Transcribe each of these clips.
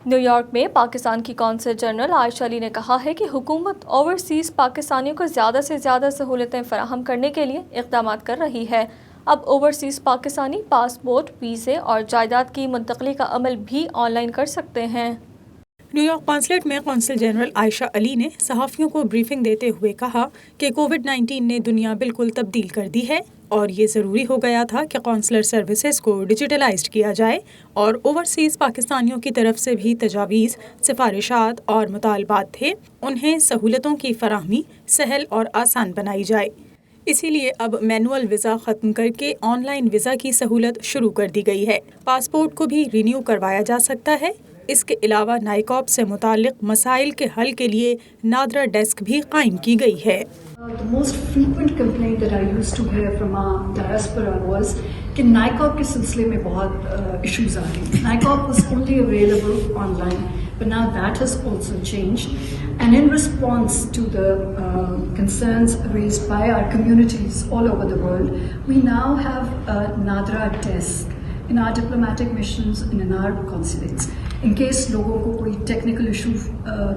New York میں پاکستان کی قونصل جنرل عائشہ علی نے کہا ہے کہ حکومت اوورسیز پاکستانیوں کو زیادہ سے زیادہ سہولتیں فراہم کرنے کے لیے اقدامات کر رہی ہے۔ اب اوورسیز پاکستانی پاسپورٹ، ویزے اور جائیداد کی منتقلی کا عمل بھی آن لائن کر سکتے ہیں۔ نیو یارک قونصلیٹ میں قونصل جنرل عائشہ علی نے صحافیوں کو بریفنگ دیتے ہوئے کہا کہ کووڈ-19 نے دنیا بالکل تبدیل کر دی ہے اور یہ ضروری ہو گیا تھا کہ قونصلر سروسز کو ڈیجیٹلائزڈ کیا جائے اور اوورسیز پاکستانیوں کی طرف سے بھی تجاویز، سفارشات اور مطالبات تھے، انہیں سہولتوں کی فراہمی سہل اور آسان بنائی جائے۔ اسی لیے اب مینول ویزا ختم کر کے آن لائن ویزا کی سہولت شروع کر دی گئی ہے۔ پاسپورٹ کو بھی رینیو کروایا جا سکتا ہے۔ اس کے علاوہ نائکوپ سے متعلق مسائل کے حل کے لیے نادرا ڈیسک بھی قائم کی گئی ہے۔ The most frequent complaint that I used to hear from our diaspora was کہ نائکوپ کے سلسلے میں بہت ایشوز آ رہی ہیں۔ نائکوپ was only available online, but now that has also changed. And in response to the concerns raised by our communities all over the world, we now have a NADRA desk in our diplomatic missions and in our consulates. In case لوگوں کو کوئی technical issue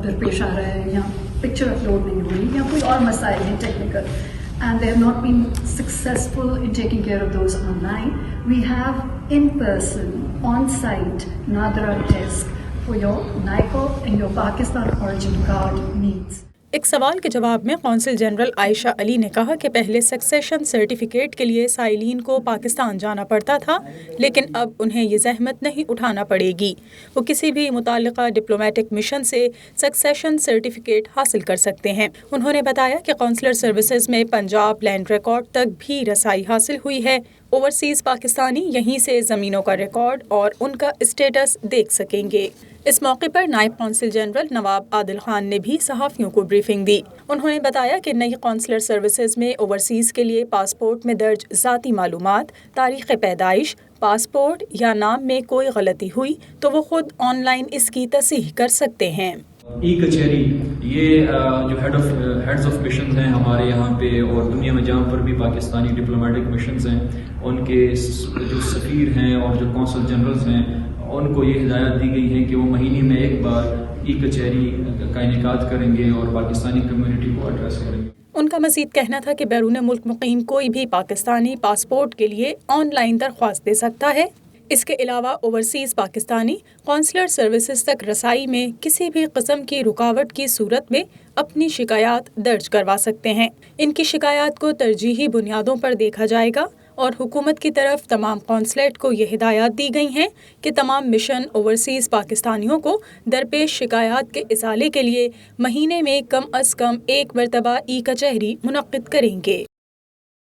درپیش آ رہا ہے یا picture upload نہیں ہو رہی یا کوئی اور مسائل ہیں technical and they have not been successful in taking care of those online, we have in person, on site, NADRA desk for your NICOP and your Pakistan origin card needs. ایک سوال کے جواب میں قونصل جنرل عائشہ علی نے کہا کہ پہلے سکسیشن سرٹیفکیٹ کے لیے سائلین کو پاکستان جانا پڑتا تھا، لیکن اب انہیں یہ زحمت نہیں اٹھانا پڑے گی۔ وہ کسی بھی متعلقہ ڈپلومیٹک مشن سے سکسیشن سرٹیفکیٹ حاصل کر سکتے ہیں۔ انہوں نے بتایا کہ قونصلر سروسز میں پنجاب لینڈ ریکارڈ تک بھی رسائی حاصل ہوئی ہے۔ اوورسیز پاکستانی یہیں سے زمینوں کا ریکارڈ اور ان کا اسٹیٹس دیکھ سکیں گے۔ اس موقع پر نائب قونصل جنرل نواب عادل خان نے بھی صحافیوں کو بریفنگ دی۔ انہوں نے بتایا کہ نئی قونصلر سروسز میں اوورسیز کے لیے پاسپورٹ میں درج ذاتی معلومات، تاریخ پیدائش، پاسپورٹ یا نام میں کوئی غلطی ہوئی تو وہ خود آن لائن اس کی تصحیح کر سکتے ہیں۔ ای کچہری یہ جو ہیڈز آف مشنز ہیں ہمارے یہاں پہ اور دنیا میں جہاں پر بھی پاکستانی ڈپلومیٹک مشنز ہیں، ان کے جو سفیر ہیں اور جو قونصل جنرلز ہیں، ان کو یہ ہدایت دی گئی ہے کہ وہ مہینے میں ایک بار ای کچہری کا انعقاد کریں گے اور پاکستانی کمیونٹی کو ایڈریس کریں گے۔ ان کا مزید کہنا تھا کہ بیرون ملک مقیم کوئی بھی پاکستانی پاسپورٹ کے لیے آن لائن درخواست دے سکتا ہے۔ اس کے علاوہ اوورسیز پاکستانی قونصلر سروسز تک رسائی میں کسی بھی قسم کی رکاوٹ کی صورت میں اپنی شکایات درج کروا سکتے ہیں۔ ان کی شکایات کو ترجیحی بنیادوں پر دیکھا جائے گا اور حکومت کی طرف تمام قونصلیٹ کو یہ ہدایات دی گئی ہیں کہ تمام مشن اوورسیز پاکستانیوں کو درپیش شکایات کے ازالے کے لیے مہینے میں کم از کم ایک مرتبہ ای کچہری منعقد کریں گے۔